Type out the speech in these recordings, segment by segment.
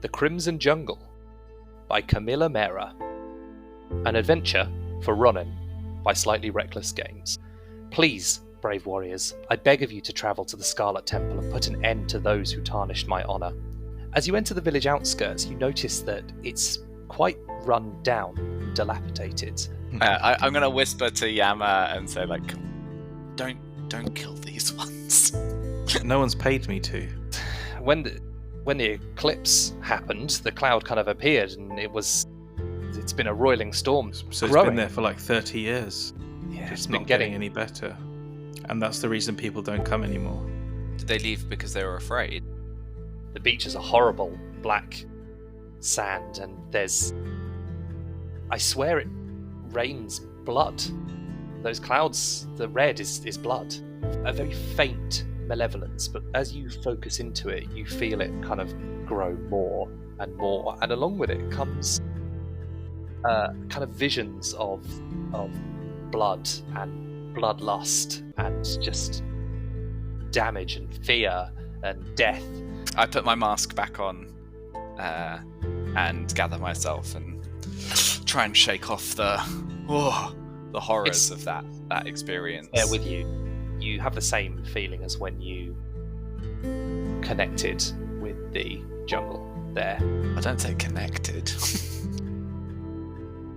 The Crimson Jungle by Camilla Mera. An adventure for Ronin by Slightly Reckless Games. Please, brave warriors, I beg of you to travel to the Scarlet Temple and put an end to those who tarnished my honour. As you enter the village outskirts, you notice that it's quite run down and dilapidated. I'm going to whisper to Yama and say, like, don't kill these ones. No one's paid me to. When the eclipse happened, the cloud kind of appeared, and it's been a roiling storm. So it's growing. been there for like 30 years. Yeah, It's not getting any better. And that's the reason people don't come anymore. Did they leave because they were afraid? The beaches are horrible, black sand, and I swear it rains blood. Those clouds, the red is blood. A very faint malevolence, but as you focus into it, you feel it kind of grow more and more, and along with it comes kind of visions of blood and bloodlust and just damage and fear and death. I put my mask back on and gather myself and try and shake off the horrors of that experience. There with you. You have the same feeling as when you connected with the jungle there. I don't say connected.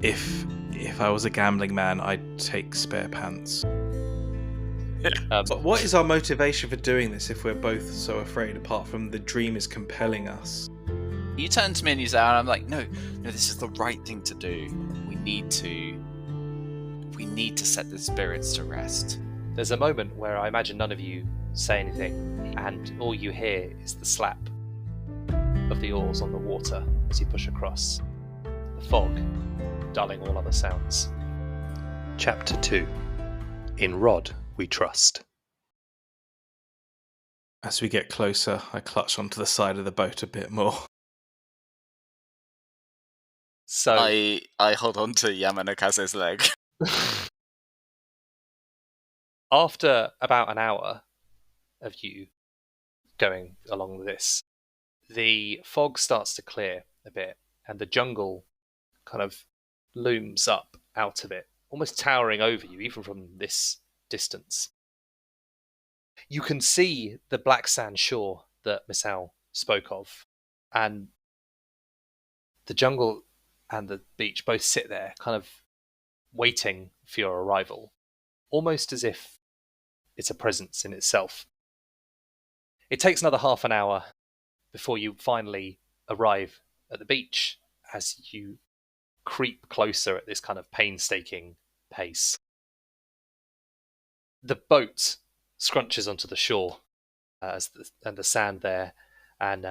If I was a gambling man, I'd take spare pants. But what is our motivation for doing this if we're both so afraid, apart from the dream is compelling us? You turn to me and you say, and I'm like, no, this is the right thing to do. We need to set the spirits to rest. There's a moment where I imagine none of you say anything, and all you hear is the slap of the oars on the water as you push across. The fog dulling all other sounds. Chapter 2. In Rod We Trust. As we get closer, I clutch onto the side of the boat a bit more. So I hold on to Yamanakaze's leg. after about an hour of you going along this, the fog starts to clear a bit, and the jungle kind of looms up out of it, almost towering over you, even from this distance. You can see the black sand shore that Misao spoke of, and the jungle and the beach both sit there, kind of waiting for your arrival, almost as if it's a presence in itself. It takes another half an hour before you finally arrive at the beach, as you creep closer at this kind of painstaking pace. The boat scrunches onto the shore and the sand there, and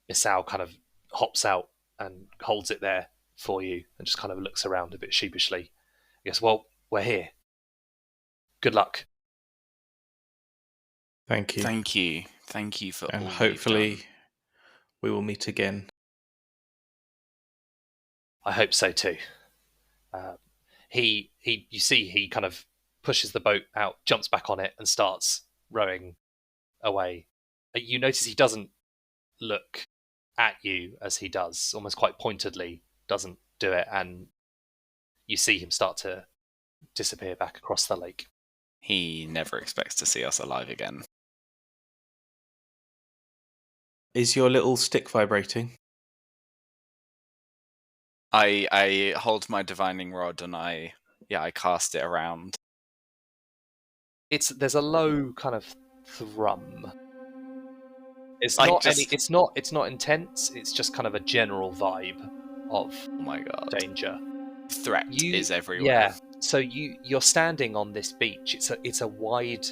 Misao kind of hops out and holds it there for you and just kind of looks around a bit sheepishly. He goes, well, we're here. Good luck. Thank you. Thank you for And all hopefully you've done. we will meet again. I hope so too. You see he kind of pushes the boat out, jumps back on it, and starts rowing away. You notice he doesn't look at you as he does, almost quite pointedly, doesn't do it, and you see him start to disappear back across the lake. He never expects to see us alive again. Is your little stick vibrating? I hold my divining rod and I cast it around. There's a low kind of thrum. It's Like not just- it's not intense. It's just kind of a general vibe of Oh my god. danger. Threat is everywhere. Yeah. So you're standing on this beach. It's a wide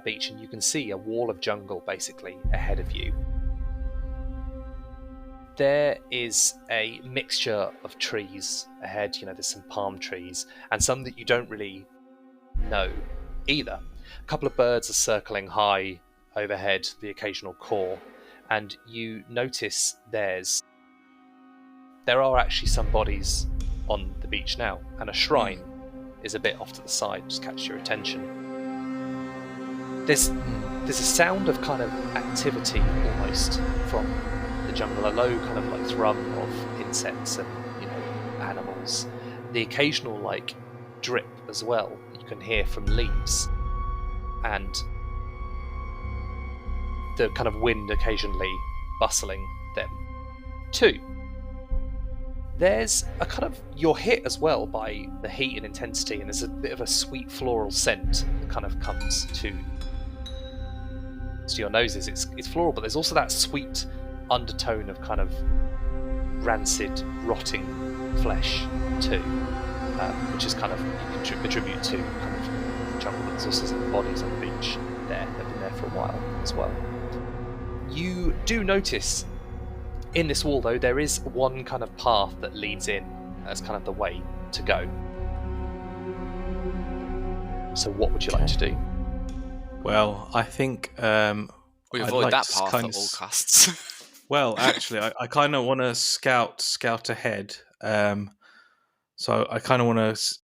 beach, and you can see a wall of jungle basically ahead of you. There is a mixture of trees ahead. There's some palm trees and some that you don't really know either. A couple of birds are circling high overhead, the occasional caw, and you notice there are actually some bodies on the beach now, and a shrine is a bit off to the side, just catch your attention. There's a sound of kind of activity almost from the jungle, a low kind of like thrum of insects and animals. The occasional like drip as well you can hear from leaves, and the kind of wind occasionally bustling them. 2, there's a kind of, you're hit as well by the heat and intensity, and there's a bit of a sweet floral scent that kind of comes to your noses. It's floral, but there's also that sweet undertone of kind of rancid, rotting flesh too, which is kind of, you can attribute to kind of the jungle. There's also some bodies on the beach there that have been there for a while as well. You do notice in this wall, though, there is one kind of path that leads in as kind of the way to go. So what would you like to do? Well, I think We I'd avoid like that to path kind at of all costs. Well, actually, I kind of want to scout ahead. So I kind of want to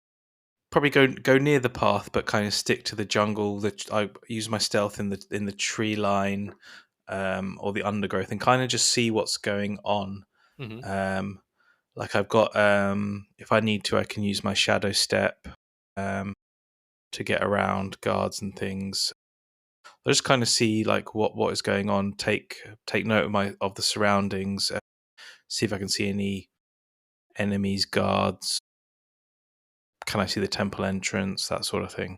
probably go near the path, but kind of stick to the jungle. That I use my stealth in the tree line, or the undergrowth, and kind of just see what's going on. Mm-hmm. Like I've got, if I need to, I can use my shadow step to get around guards and things. I just kind of see like what is going on. Take note of the surroundings. See if I can see any enemies, guards. Can I see the temple entrance? That sort of thing.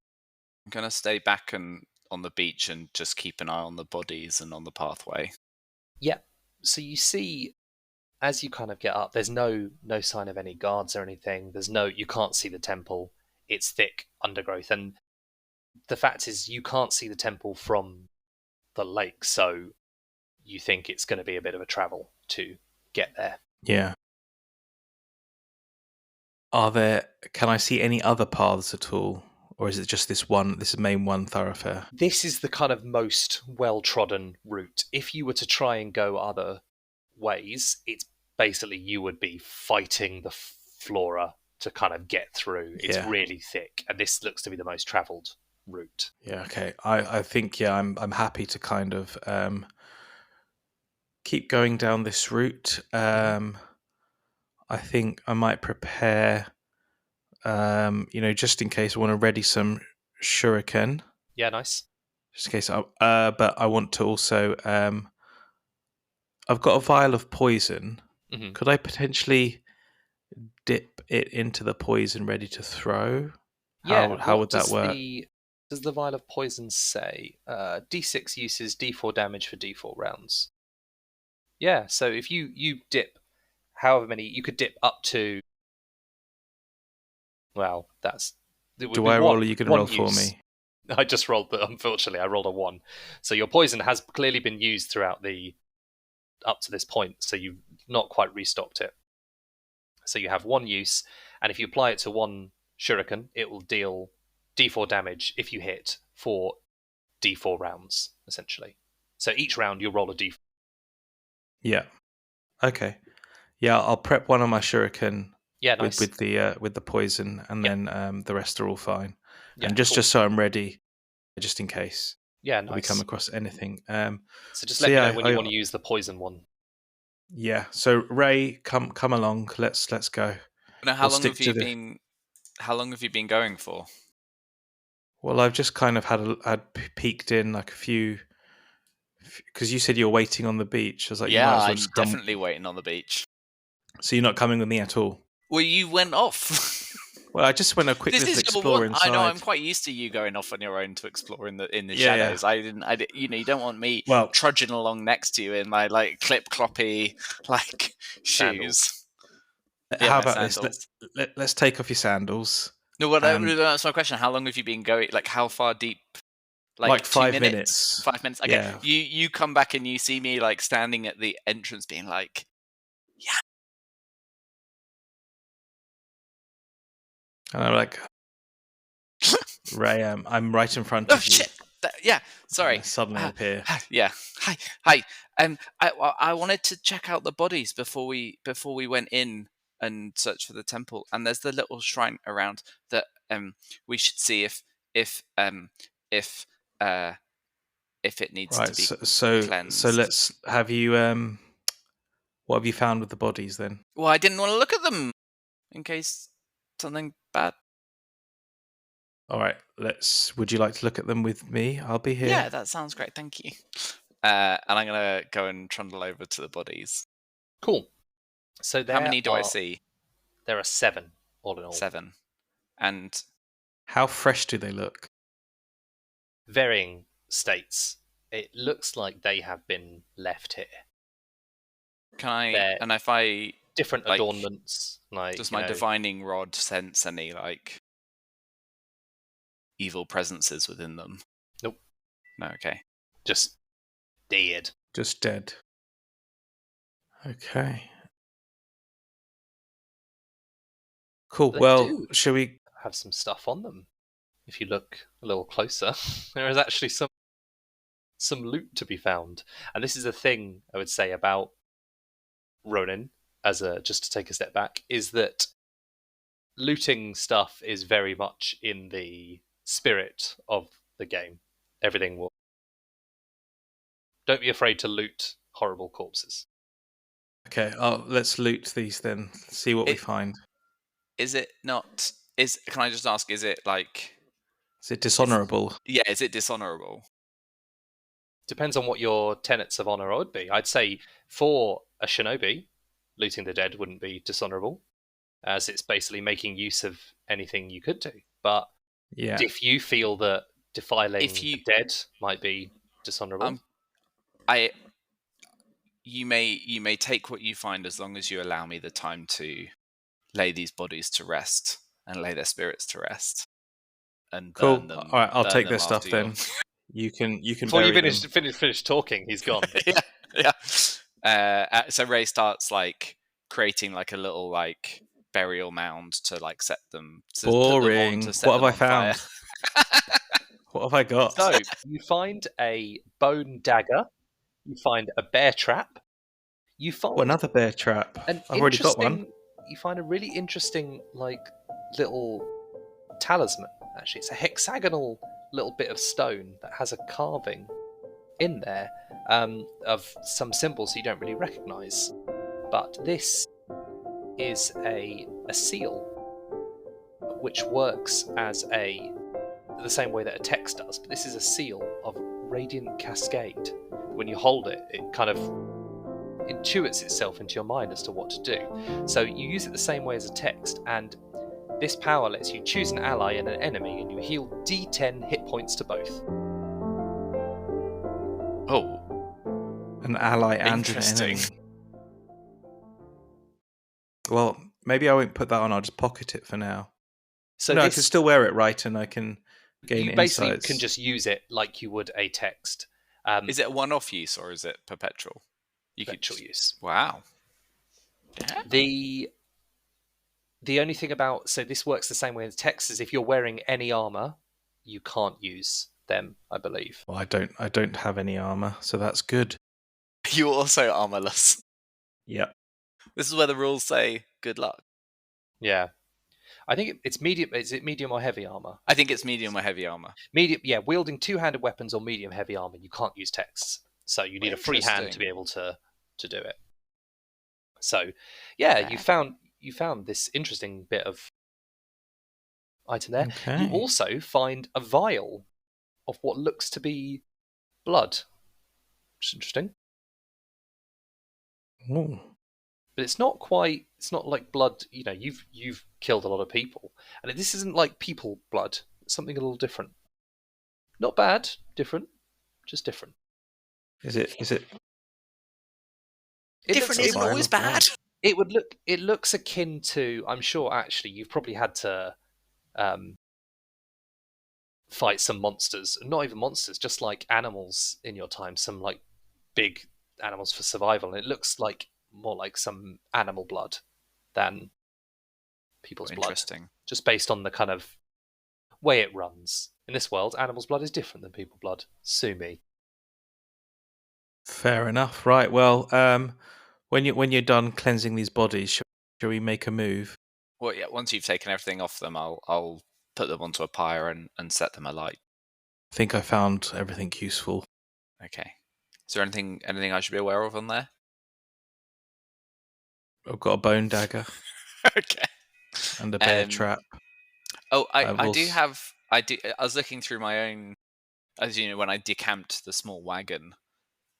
I'm gonna stay back and on the beach and just keep an eye on the bodies and on the pathway. Yeah. So you see, as you kind of get up, there's no sign of any guards or anything. You can't see the temple. It's thick undergrowth, and the fact is you can't see the temple from the lake, so you think it's going to be a bit of a travel to get there. Yeah. Can I see any other paths at all? Or is it just this main one thoroughfare? This is the kind of most well-trodden route. If you were to try and go other ways, it's basically you would be fighting the flora to kind of get through. It's really thick, and this looks to be the most travelled route. Yeah, okay. I think I'm happy to kind of keep going down this route. I think I might prepare, just in case I want to ready some shuriken. Yeah, nice. Just in case. But I want to also. I've got a vial of poison. Mm-hmm. Could I potentially dip it into the poison ready to throw? How would that work? Does the vial of poison say D6 uses D4 damage for D4 rounds? Yeah, so if you dip however many, you could dip up to. Well, Do I roll, or are you going to roll for me? I just rolled, but unfortunately I rolled a 1. So your poison has clearly been used throughout up to this point, so you've not quite restocked it. So you have 1 use, and if you apply it to 1 shuriken, it will deal D4 damage if you hit for D4 rounds, essentially. So each round you'll roll a D4. Yeah. Okay. Yeah, I'll prep one on my shuriken. Yeah, nice. with the poison, and then the rest are all fine. Yeah, and just so I'm ready, just in case. Yeah, nice. We come across anything. So just let me know when you want to use the poison one. Yeah. So Ray, come along. Let's go. Now, how long have you been going for? Well, I've just kind of had peeked in like a few, because you said you were waiting on the beach. I was like, yeah, you might as well I'm just definitely waiting on the beach. So you're not coming with me at all? Well, you went off. Well, I just went a quick little explore inside. I know, I'm quite used to you going off on your own to explore in the shadows. Yeah. You don't want me trudging along next to you in my like clip cloppy like shoes. How about this? Let's take off your sandals. No, that's my question. How long have you been going? Like, how far deep? Like 5 minutes. 5 minutes. Okay. Yeah. You come back and you see me like standing at the entrance, being like, yeah. And I'm like, Ray, I'm right in front of you. Shit! Yeah, sorry. Suddenly appear. Yeah. Hi. I wanted to check out the bodies before we went in and search for the temple. And there's the little shrine around that we should see if it needs to be cleansed. So let's have you What have you found with the bodies then? Well, I didn't want to look at them in case something bad. All right, would you like to look at them with me? I'll be here. Yeah, that sounds great. Thank you. And I'm going to go and trundle over to the bodies. Cool. So How many do I see? There are 7 all in all. 7. And How fresh do they look? Varying states. It looks like they have been left here. can I? They're And if I Different like, adornments, like does my divining rod sense any like evil presences within them? Nope. No. Okay. just dead. Just dead. Okay. Cool. They Well, do shall we? have some stuff on them. If you look a little closer, there is actually some loot to be found. And this is a thing I would say about Ronin, just to take a step back, is that looting stuff is very much in the spirit of the game. Everything will. Don't be afraid to loot horrible corpses. Okay. Let's loot these then. See what we find. Is it not? Can I just ask? Is it like? Is it dishonorable? Yeah. Is it dishonorable? Depends on what your tenets of honor would be. I'd say for a shinobi, looting the dead wouldn't be dishonorable, as it's basically making use of anything you could do. But Yeah. if you feel that defiling the dead might be dishonorable, you may take what you find as long as you allow me the time to lay these bodies to rest and lay their spirits to rest and Cool. burn them. All right, I'll burn take them their stuff after then. You can before you bury them. finish talking, he's gone. yeah. So Ray starts like creating like a little like burial mound to like set them. To Boring. Put them on, to What have I fire. found? What have I got? So you find a bone dagger. You find a bear trap. You find another bear trap. I've already got one. You find a really interesting, like, little talisman. Actually, it's a hexagonal little bit of stone that has a carving in there of some symbols you don't really recognise. But this is a seal, which works as the same way that a text does. But this is a seal of radiant cascade. When you hold it, it kind of intuits itself into your mind as to what to do. So you use it the same way as a text, and this power lets you choose an ally and an enemy, and you heal D10 hit points to both. Oh. An ally and an enemy. Well, maybe I won't put that on. I'll just pocket it for now. So no, I can still wear it, right? And I can gain insights. You basically can just use it like you would a text. Is it a one-off use or is it perpetual? Perpetual use. Wow. Yeah. The only thing about this works the same way as text is if you're wearing any armor, you can't use them, I believe. Well, I don't have any armor, so that's good. You're also armorless. Yep. This is where the rules say good luck. Yeah. I think it's medium. Is it medium or heavy armor? I think it's medium or heavy armor. Medium, yeah. Wielding two-handed weapons or medium heavy armor, you can't use texts. So you need a free hand to be able to do it. So, yeah, okay. you found this interesting bit of item there. Okay. You also find a vial of what looks to be blood, which is interesting. Ooh. But it's not like blood. You know, you've killed a lot of people, and this isn't like people blood. It's something a little different. Not bad, different, just different. Is it? Different isn't always bad. It looks akin to. I'm sure actually you've probably had to fight some monsters. Not even monsters, just like animals in your time. Some like big animals for survival, and it looks like more like some animal blood than people's blood. Interesting. Just based on the kind of way it runs. In this world, animals' blood is different than people's blood. Sue me. Fair enough. Right. Well, when you're done cleansing these bodies, shall we make a move? Well, yeah. Once you've taken everything off them, I'll put them onto a pyre and set them alight. I think I found everything useful. Okay. Is there anything I should be aware of on there? I've got a bone dagger Okay. and a bear trap. Oh, I've I do also- have. I was looking through my own. As you know, when I decamped the small wagon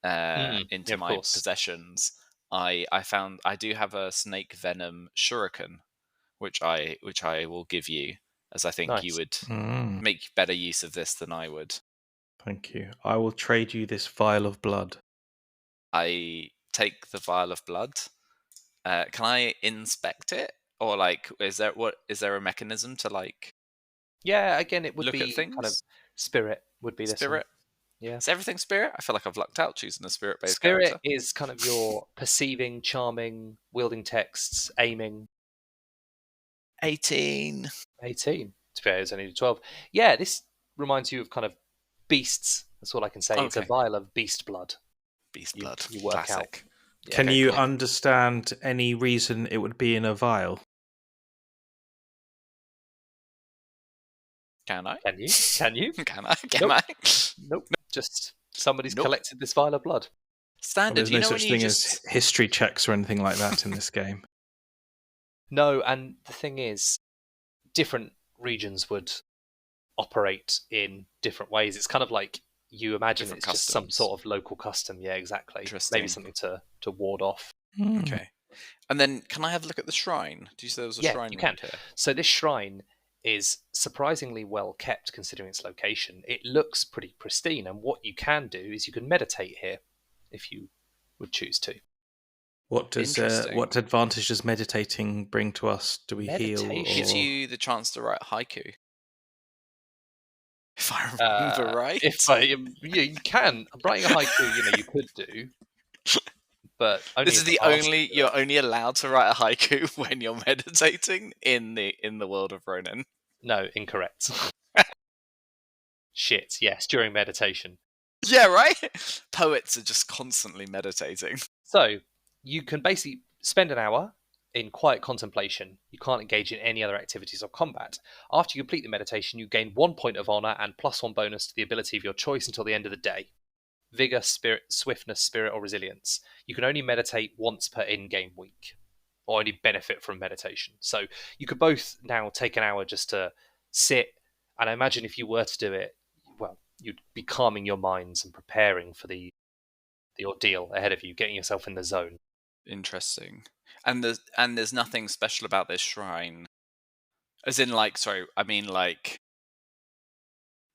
Yeah, into of my course. possessions, I found I do have a snake venom shuriken, which I will give you, as I think you Nice. would Mm, make better use of this than I would. thank you. I will trade you this vial of blood. I take the vial of blood. Can I inspect it, or like, is there a mechanism to like Yeah, again, it would look at be kind of things? spirit would be this one. Spirit? Yeah. Is everything spirit? I feel like I've lucked out choosing a spirit-based Spirit character. is kind of your perceiving, charming, wielding texts, aiming. 18. 18. To be fair, it's only 12. Yeah, this reminds you of kind of beasts. That's all I can say. It's a Okay. vial of beast blood. Beast You, blood. you work Classic. out. Yeah. Can Okay, you cool. understand any reason it would be in a vial? Can I? Can you? Can you? Can I? Can Nope. I? Nope. Just somebody's Nope. collected this vial of blood. Well, Standard. there's You no know when such you thing just as history checks or anything like that in this game. No, and the thing is, different regions would operate in different ways. It's kind of like you imagine Different it's just some customs. sort of local custom. Yeah, exactly. Interesting. Maybe something to ward off. Okay. And then can I have a look at the shrine? Do you say there was a Yeah, shrine you can. around here? So this shrine is surprisingly well kept considering its location. It looks pretty pristine, and what you can do is you can meditate here if you would choose to. What advantage does meditating bring to us? Do we heal? Meditation. Gives Or... you the chance to write haiku. If I remember right. You can. Writing a haiku, you could do, but only This if is the master could do you're it. only allowed to write a haiku when you're meditating in the world of Ronin. No, incorrect. Shit. Yes, during meditation. Yeah, right? Poets are just constantly meditating. So you can basically spend an hour in quiet contemplation. You can't engage in any other activities or combat. After you complete the meditation, you gain 1 point of honor and +1 bonus to the ability of your choice until the end of the day. Vigor, spirit, swiftness, spirit, or resilience. You can only meditate once per in-game week, or only benefit from meditation. So you could both now take an hour just to sit, and I imagine if you were to do it, well, you'd be calming your minds and preparing for the ordeal ahead of you, getting yourself in the zone. Interesting. And there's nothing special about this shrine. As in like, sorry, I mean like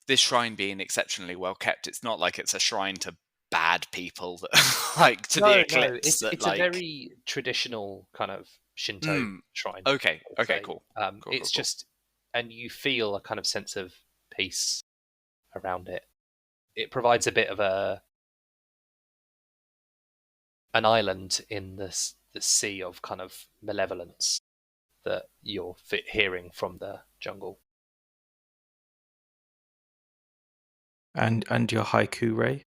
this shrine being exceptionally well kept. It's not like it's a shrine to bad people that like to the eclipse that it's like a very traditional kind of Shinto shrine. Okay, I would okay, say. cool. It's Cool. just, and you feel a kind of sense of peace around it. It provides a bit of an island in the sea of kind of malevolence that you're hearing from the jungle. And your haiku, Ray?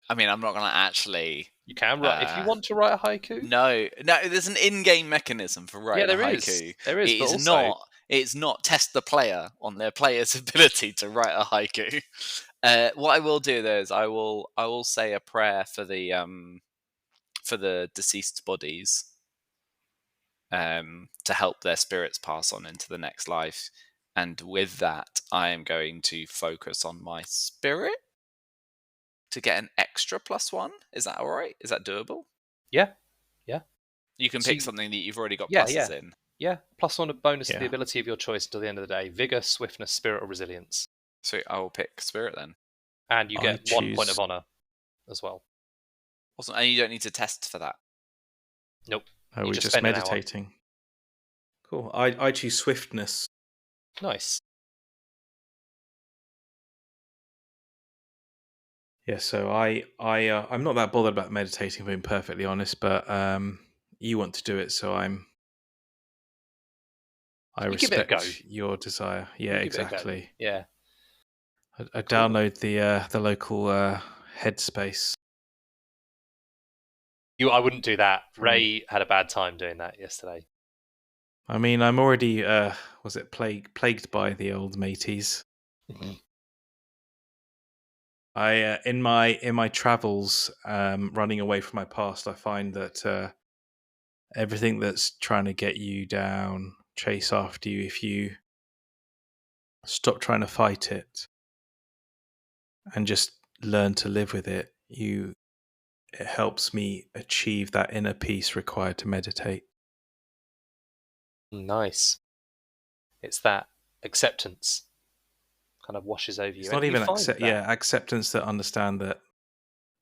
I mean, I'm not going to actually. You can write if you want to write a haiku. No. There's an in-game mechanism for writing a haiku. There is. It But is also, not. It's not test the player on their player's ability to write a haiku. What I will do though is I will say a prayer for the deceased bodies, to help their spirits pass on into the next life. And with that, I am going to focus on my spirit to get an extra +1. Is that all right? Is that doable? Yeah. You can So pick something that you've already got Yeah, pluses in. Yeah, +1 bonus to Yeah. the ability of your choice until the end of the day. Vigor, swiftness, spirit, or resilience. So I will pick spirit then. And you I get 1 point choose- of honor as well. Awesome. And you don't need to test for that. Nope. Are You we just just spend an hour. meditating? Cool. I choose swiftness. Nice. Yeah, so I'm not that bothered about meditating, being perfectly honest, but you want to do it, so I You give it a go. respect your desire. Yeah, You give it a go. exactly. Yeah. I download the local headspace. I wouldn't do that. For Ray had a bad time doing that yesterday. I mean, I'm already plagued by the old mateys. I in my travels, running away from my past, I find that everything that's trying to get you down, chase after you, if you stop trying to fight it and just learn to live with it, it helps me achieve that inner peace required to meditate. Nice. It's that acceptance kind of washes over It's you, not and you even find that acceptance that understand that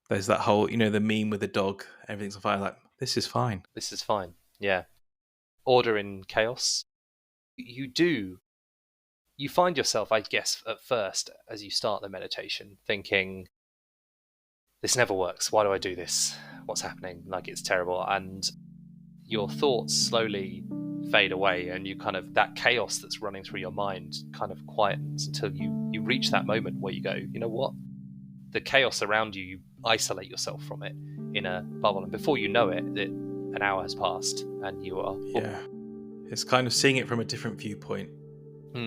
there's that whole, the meme with the dog, everything's on fire, like, this is fine. this is fine. Yeah. Order in chaos. You find yourself, I guess, at first, as you start the meditation, thinking, this never works. Why do I do this? What's happening? Like, it's terrible. And your thoughts slowly fade away, and you kind of, that chaos that's running through your mind kind of quietens until you reach that moment where you go, you know what? The chaos around you isolate yourself from it in a bubble. And before you know it, an hour has passed and you are... Yeah. It's kind of seeing it from a different viewpoint.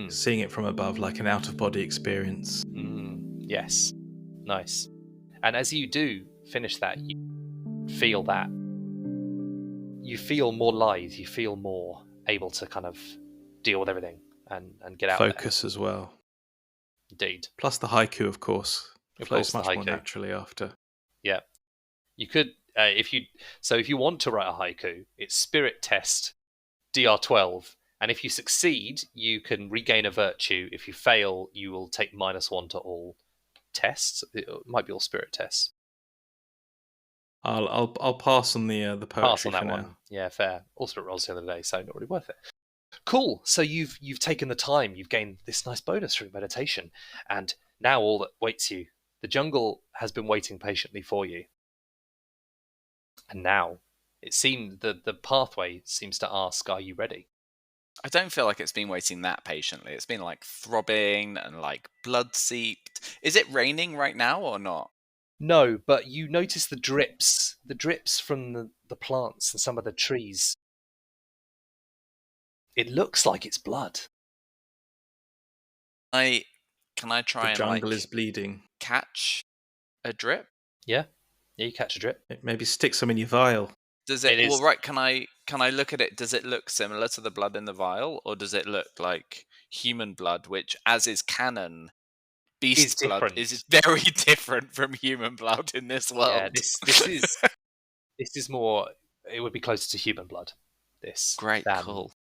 Seeing it from above, like an out-of-body experience. Yes. Nice. And as you do finish that, you feel that. You feel more lithe, you feel more able to kind of deal with everything and get out Focus as well. Indeed. Plus the haiku, of course. Of Flows course, the much more haiku. naturally after. Yeah. You could, if you want to write a haiku, it's spirit test DR12. And if you succeed, you can regain a virtue. If you fail, you will take -1 to all tests. It might be all spirit tests. I'll pass on the poetry Pass on that for one. now. Yeah, fair. All spirit rolls the other day, so not really worth it. Cool. So you've taken the time. You've gained this nice bonus through meditation, and now all that waits you. The jungle has been waiting patiently for you, and now it seems the pathway seems to ask, "Are you ready?" I don't feel like it's been waiting that patiently. It's been like throbbing and like blood seeped. Is it raining right now or not? No, but you notice the drips from the plants and some of the trees. It looks like it's blood. Can I try The and jungle like is bleeding. catch a drip? Yeah, you catch a drip. Maybe stick some in your vial. Does It it? is- Well, right. Can I look at it? Does it look similar to the blood in the vial, or does it look like human blood, which, as is canon, beast blood different. is very different from human blood in this world? Yeah, this is more. It would be closer to human blood. This Great, than cool,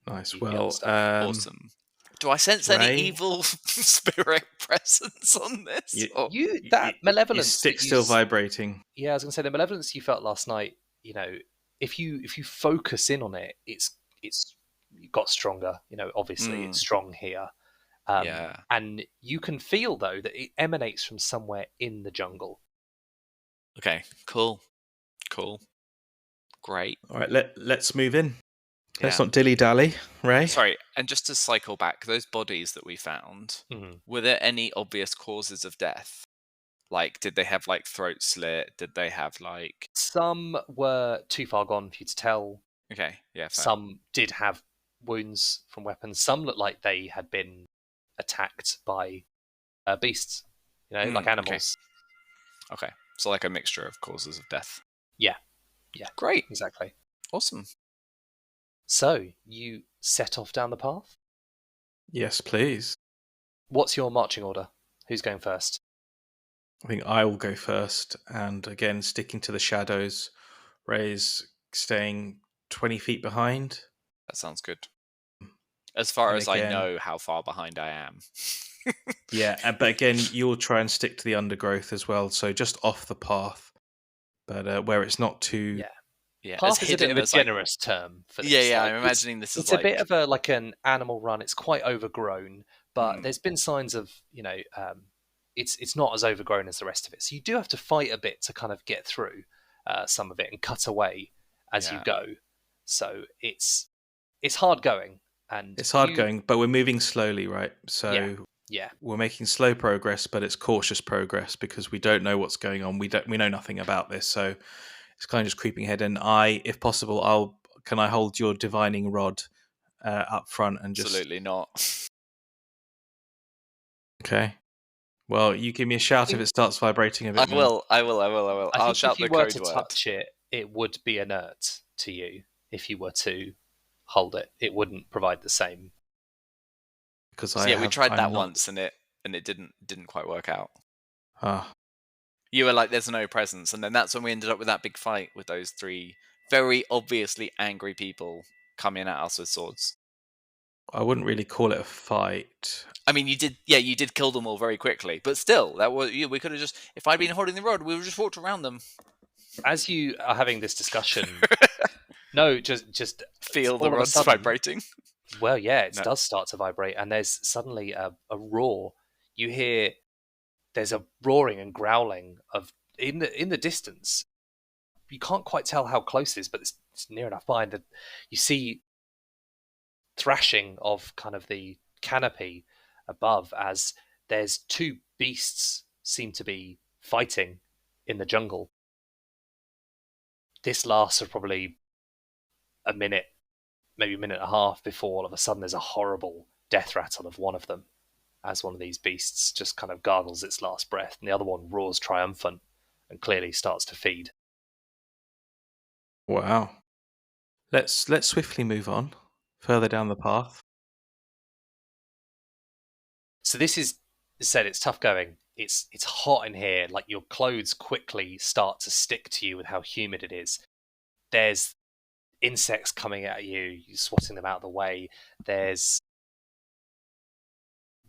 Nice. the Well, other stuff. awesome. Do I sense Ray? any evil spirit presence on this? Or- That your malevolence. stick's that you still s- vibrating. Yeah, I was gonna say the malevolence you felt last night. You know, if you focus in on it, it's got stronger. You know, obviously it's strong here. Yeah. And you can feel though that it emanates from somewhere in the jungle. Okay. Cool. Great. All right, let's move in. Let's Yeah. not dilly-dally, Ray. Sorry, and just to cycle back, those bodies that we found, were there any obvious causes of death? Like, did they have like throat slit? Did they have like? Some were too far gone for you to tell. Okay, yeah. Fair. Some did have wounds from weapons. Some looked like they had been attacked by beasts, like animals. Okay, so like a mixture of causes of death. Yeah. Great. Exactly. Awesome. So you set off down the path. Yes, please. What's your marching order? Who's going first? I think I will go first, and again, sticking to the shadows. Ray's staying 20 feet behind. That sounds good. As far And as I again- know how far behind I am. Yeah, but again, you'll try and stick to the undergrowth as well, so just off the path, but where it's not too... Yeah, Path as is a bit hidden of a as, like- generous term for this. Yeah, Like, I'm imagining this is It's a bit like- of an animal run. It's quite overgrown, but there's been signs of it's not as overgrown as the rest of it. So you do have to fight a bit to kind of get through some of it and cut away as you go. So it's hard going, and It's hard going, but we're moving slowly, right? So Yeah. we're making slow progress, but it's cautious progress because we don't know what's going on. We know nothing about this, so it's kind of just creeping ahead. And if possible, can I hold your divining rod up front and just... Absolutely not. Okay. Well, you give me a shout if it starts vibrating a bit more. I will. I I'll think shout if you the were code to word. touch it, it would be inert to you. If you were to hold it, it wouldn't provide the same. Because So we tried that I'm not. once, and it didn't quite work out. Ah, You were like, "There's no presence," and then that's when we ended up with that big fight with those 3 very obviously angry people coming at us with swords. I wouldn't really call it a fight. I mean, you did kill them all very quickly, but still, that was we could have just. If I'd been holding the rod, we would have just walked around them. As you are having this discussion, no, just Feel the all of a rods sudden, vibrating. well, yeah, it No. does start to vibrate, and there's suddenly a roar. You hear there's a roaring and growling of in the distance. You can't quite tell how close it is, but it's near enough behind that you see thrashing of kind of the canopy above as there's 2 beasts seem to be fighting in the jungle. This lasts for probably a minute, maybe a minute and a half before all of a sudden there's a horrible death rattle of one of them as one of these beasts just kind of gargles its last breath, and the other one roars triumphant and clearly starts to feed. Wow. Let's swiftly move on further down the path. So this is said it's tough going. It's hot in here. Like your clothes quickly start to stick to you with how humid it is. There's insects coming at you. You're swatting them out of the way. There's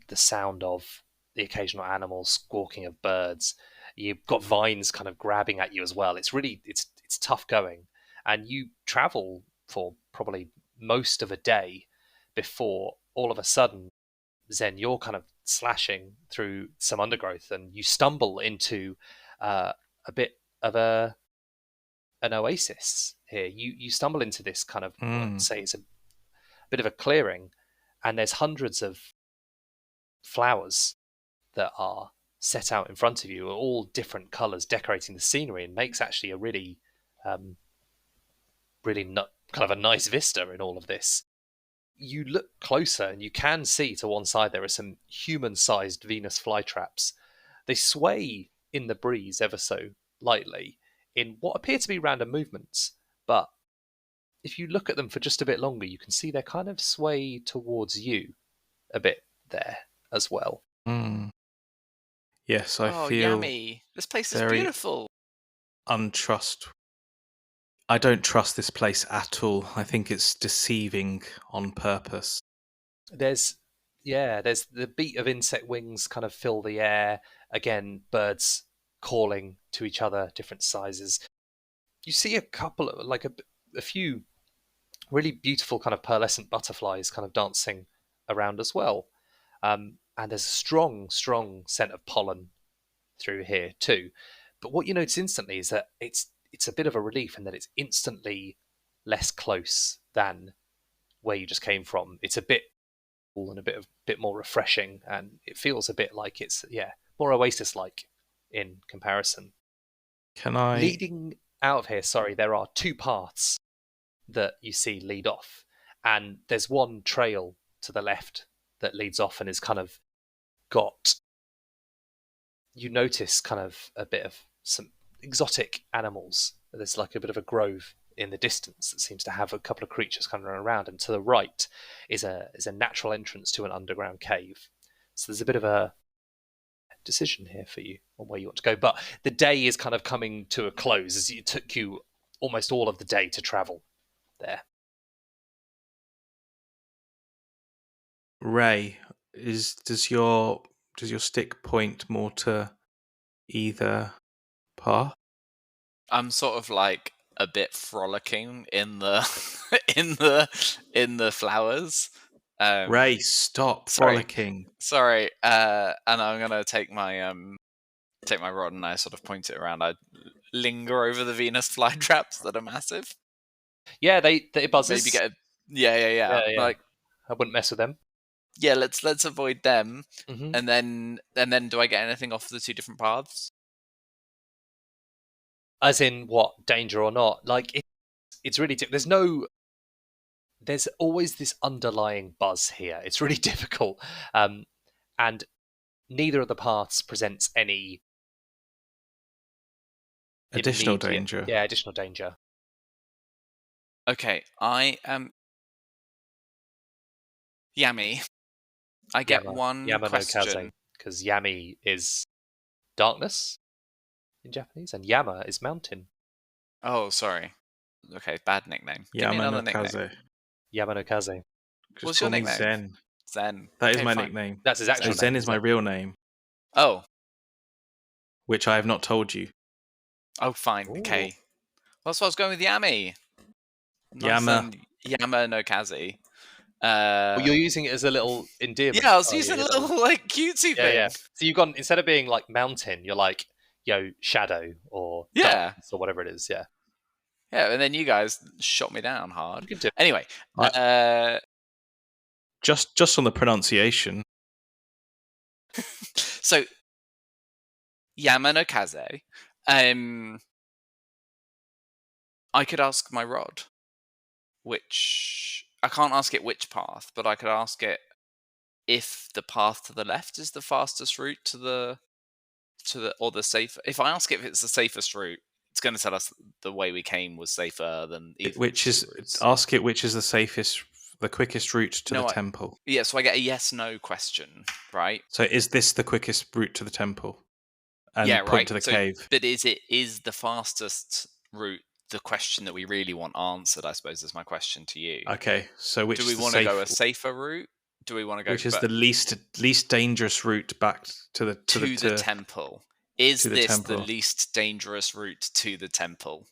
the sound of the occasional animals, squawking of birds. You've got vines kind of grabbing at you as well. It's really it's tough going, and you travel for probably most of a day before all of a sudden, Zen, you're kind of slashing through some undergrowth, and you stumble into a bit of an oasis here. You stumble into this kind of say it's a bit of a clearing, and there's hundreds of flowers that are set out in front of you, all different colours, decorating the scenery, and makes actually a really, kind of a nice vista in all of this. You look closer, and you can see to one side there are some human-sized Venus flytraps. They sway in the breeze ever so lightly in what appear to be random movements, but if you look at them for just a bit longer, you can see they kind of sway towards you a bit there as well. Yes, I feel yummy. This place is very beautiful. I don't trust this place at all. I think it's deceiving on purpose. There's the beat of insect wings kind of fill the air. Again, birds calling to each other, different sizes. You see a couple of a few really beautiful kind of pearlescent butterflies kind of dancing around as well. And there's a strong scent of pollen through here too. But what you notice instantly is that it's a bit of a relief in that it's instantly less close than where you just came from. It's a bit cool and a bit more refreshing, and it feels a bit like it's more oasis-like in comparison. Can I Leading out of here, sorry, there are 2 paths that you see lead off, and there's one trail to the left that leads off and is kind of got, you notice kind of a bit of some exotic animals. There's like a bit of a grove in the distance that seems to have a couple of creatures kind of running around, and to the right is a natural entrance to an underground cave. So there's a bit of a decision here for you on where you want to go, but the day is kind of coming to a close as it took you almost all of the day to travel there. Ray, does your stick point more to either path? I'm sort of like a bit frolicking in the in the flowers. Ray, stop frolicking. Sorry, and I'm gonna take my rod and I sort of point it around. I linger over the Venus flytraps that are massive. Yeah, they buzzes. Maybe get yeah. Like, I wouldn't mess with them. Yeah, let's avoid them. Mm-hmm. And then do I get anything off the 2 different paths? As in what, danger or not? Like it's really there's always this underlying buzz here. It's really difficult, and neither of the paths presents any Additional immediate- danger. Yeah, additional danger. Okay, I am Yami. I get one Yama no question. Kaze, because Yami is darkness in Japanese, and Yama is mountain. Oh, sorry. Okay, bad nickname. Give me Yama another no nickname. Kaze. Yama no Kaze. Just What's call your me nickname? Zen. Zen. That is Okay, my fine. nickname. That's his actual So name. Zen is my real name, Oh. which I have not told you. Oh, fine. Ooh. Okay. Well, that's what I was going with Yami. Nice Yama. Yama no Kazi. Well, you're using it as a little endearment. Yeah, I was Oh, using yeah, a little like cutesy Yeah, thing. yeah. So you've gone, instead of being like mountain, you're like, shadow or Yeah. darkness or whatever it is. Yeah. Yeah, and then you guys shot me down hard. You can do it. Anyway, Just on the pronunciation. so Yama no Kaze. I could ask my rod, which I can't ask it which path, but I could ask it if the path to the left is the fastest route to the or the safe. If I ask it if it's the safest route, it's going to tell us the way we came was safer than either. Which is routes. ask it which is the quickest route to the temple. Yeah, so I get a yes/no question, right? So is this the quickest route to the temple? And yeah, point right. to the So, cave. But is the fastest route the question that we really want answered? I suppose is my question to you. Okay, so which do we is the want to go a safer route? Do we want to go which is the least dangerous route back to the temple? Is to the this temple. the least dangerous route to the temple?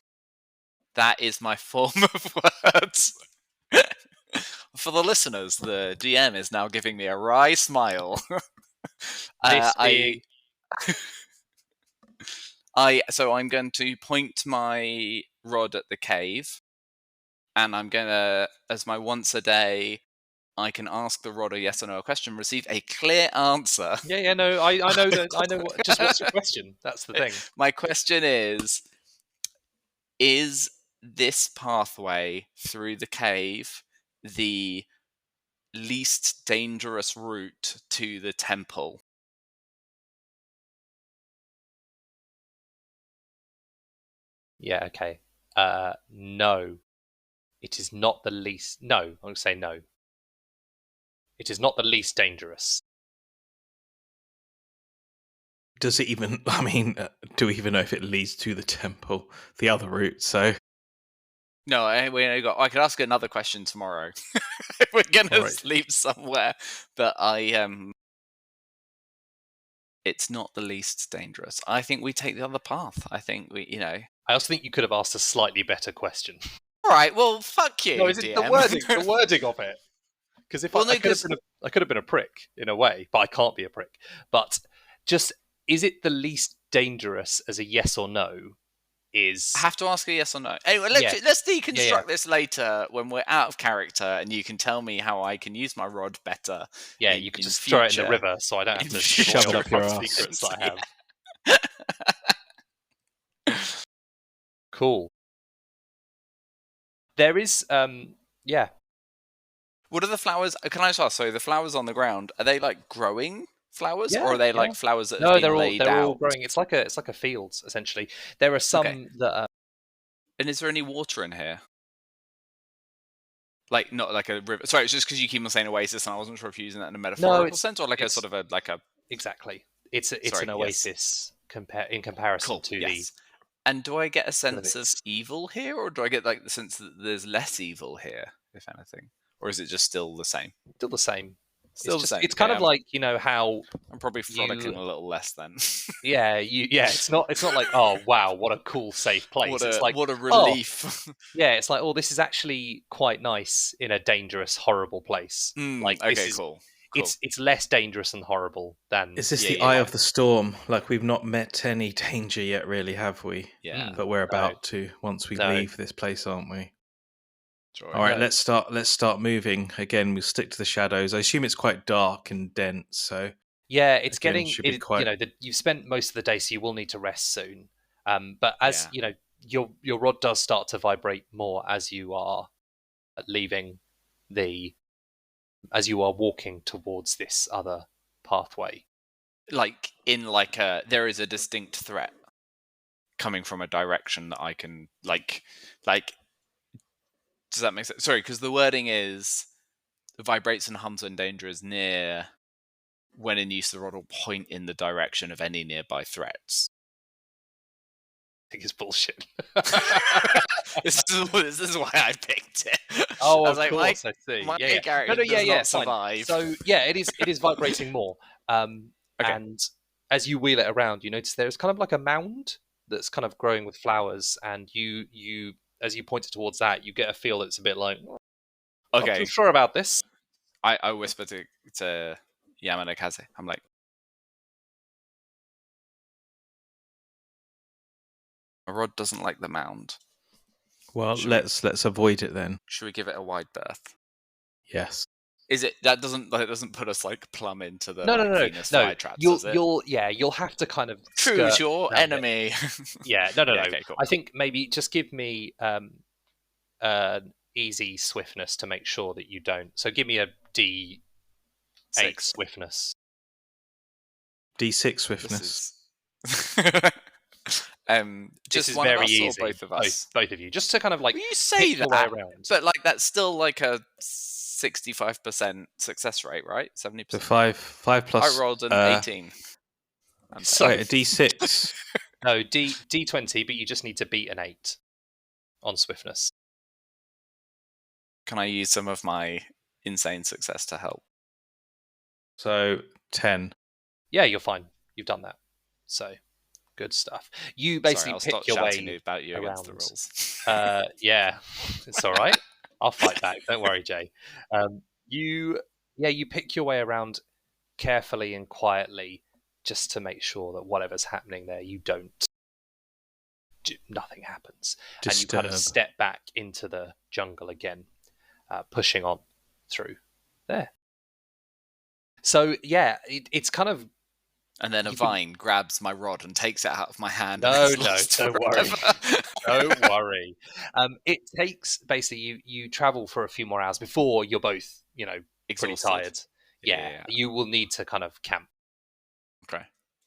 That is my form of words. For the listeners, the DM is now giving me a wry smile. So I'm going to point my rod at the cave, and I'm going to, as my once a day, I can ask the rod a yes or no question, receive a clear answer. Yeah, no, I know that. I know just what's your question. That's the thing. My question is this pathway through the cave the least dangerous route to the temple? Yeah, okay. No. It is not the least... No, I'm going to say no. It is not the least dangerous. Does it even... I mean, do we even know if it leads to the temple? The other route, so... No, I could ask another question tomorrow. We're going to sleep somewhere. But it's not the least dangerous. I think we take the other path. I think I also think you could have asked a slightly better question. All right, well, fuck you. No, is it the wording of it? Because if I could have been a prick in a way, but I can't be a prick. But just, is it the least dangerous as a yes or no? I have to ask a yes or no. Anyway, let's deconstruct this later when we're out of character, and you can tell me how I can use my rod better. Yeah, you can just throw it in the river, so I don't have to shove it up your ass. Secrets that I have. Cool. There is, yeah. What are the flowers? Can I just ask? So the flowers on the ground, are they like growing flowers, or are they like flowers that have been laid out? They're all growing. It's like a field essentially. There are some that. And is there any water in here? Like not like a river. Sorry, it's just because you keep on saying oasis, and I wasn't sure if you're using that in a metaphorical sense or like a sort of a exactly. It's an oasis in comparison to the. And do I get a sense of evil here, or do I get like the sense that there's less evil here, if anything, or is it just still the same? Still the same. Still the same. It's kind of like how I'm probably frolicking a little less then. Yeah. It's not like, oh wow, what a cool safe place. It's like, what a relief. It's like, oh, this is actually quite nice in a dangerous, horrible place. Cool. It's less dangerous and horrible than. Is this the eye of the storm? Like, we've not met any danger yet, really, have we? Yeah. But we're about to once we leave this place, aren't we? Sure. All right, let's start moving. Again, we'll stick to the shadows. I assume it's quite dark and dense, so it's getting. You've spent most of the day, so you will need to rest soon. But as your rod does start to vibrate more as you are as you are walking towards this other pathway. like there is a distinct threat coming from a direction that I can like. Does that make sense? Sorry, because the wording is vibrates and hums when danger is near. When in use, the rod will point in the direction of any nearby threats. I think it's bullshit. This is why I picked it. Oh, I was of like, course, I see. my Yeah. character No, does not fine. survive. So yeah, it is vibrating more. Okay. And as you wheel it around, you notice there's kind of like a mound that's kind of growing with flowers, and you as you point it towards that, you get a feel that it's a bit like, not Okay. too sure about this. I whisper to Yamanakaze. I'm like, my rod doesn't like the mound. Well, Should let's avoid it then. Should we give it a wide berth? Yes. Is it that doesn't put us like plumb into the No. Venus flytraps? You'll have to kind of choose your around it. enemy. Yeah, no. Okay, cool. I think maybe just give me easy swiftness to make sure that you don't. So give me a D8 swiftness. D6 swiftness. Just is one very of us easy. or both of us? Both of you, just to kind of like Well, you say pick your way that, around. but like that's still like a 65% success rate, right? 70%. So 5 plus. I rolled an 18. So- Wait, a D6. No, D20, but you just need to beat an 8 on swiftness. Can I use some of my insane success to help? So 10. Yeah, you're fine. You've done that. So good stuff. You basically I'll pick stop your shouting way about you against the around. rules. Yeah, it's all right. I'll fight back. Don't worry, Jay. You pick your way around carefully and quietly, just to make sure that whatever's happening there, nothing happens, and you kind of step back into the jungle again, pushing on through there. So yeah, it's kind of. And then a vine grabs my rod and takes it out of my hand. No, don't worry. Don't worry. It takes basically you travel for a few more hours before you're both, Exhausted. pretty tired. Yeah. You will need to kind of camp. Okay.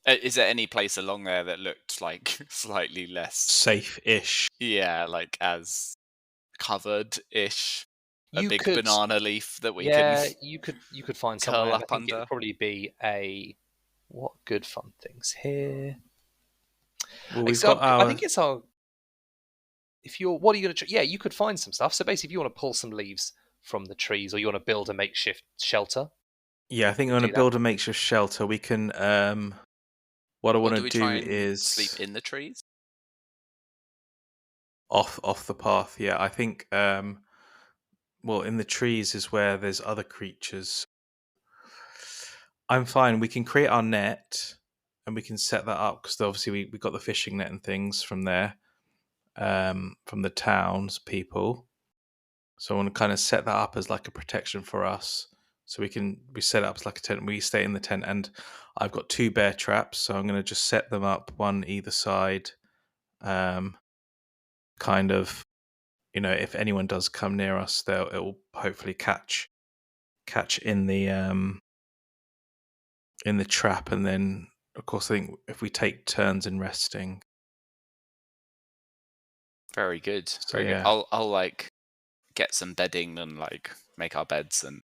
Is there any place along there that looked like slightly less safe-ish? Yeah, like as covered-ish. A You big could- banana leaf that we can. Yeah, you could find curl somewhere. up I think under. it'd probably be what good fun things here. Well, we've So got our. I think it's our. What are you going to? Yeah, you could find some stuff. So basically, if you want to pull some leaves from the trees, or you want to build a makeshift shelter. Yeah, I think I'm going to build a makeshift shelter. We can. What I want to do is sleep in the trees. Off the path. Yeah, I think. Well, in the trees is where there's other creatures. I'm fine. We can create our net, and we can set that up because obviously we got the fishing net and things from there, from the towns people. So I want to kind of set that up as like a protection for us. So we set it up as like a tent. We stay in the tent, and I've got 2 bear traps. So I'm going to just set them up, one either side. Kind of, if anyone does come near us, it will hopefully catch in the trap, and then of course I think if we take turns in resting. Very good. So, Very yeah. good. I'll like get some bedding and like make our beds and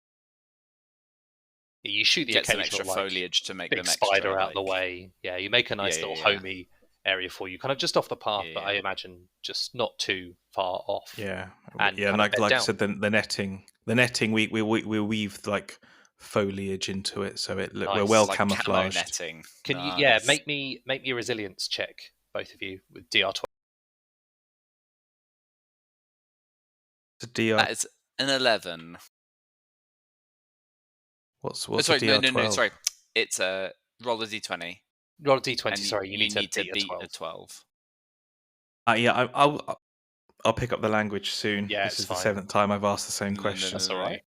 You shoot the get some occasional extra foliage to make big them extra, spider out the way. Yeah, you make a nice little yeah. homey area for you, kind of just off the path, but I Yeah. imagine just not too far off. Yeah, And yeah. kind of Like bed I down. said, the netting we weave like foliage into it, so we're Nice. well like camo camouflaged. netting. Can you? Nice. Yeah, make me a resilience check, both of you, with DR12. It's a DR. That is an 11. What's Oh, a sorry, DR12? no, sorry. It's a roll a d20. Roll a D20. And Sorry, you need to beat a a 12. 12. Yeah, I'll pick up the language soon. Yeah, this it's is the fine. 7th time I've asked the same No, question. That's all right.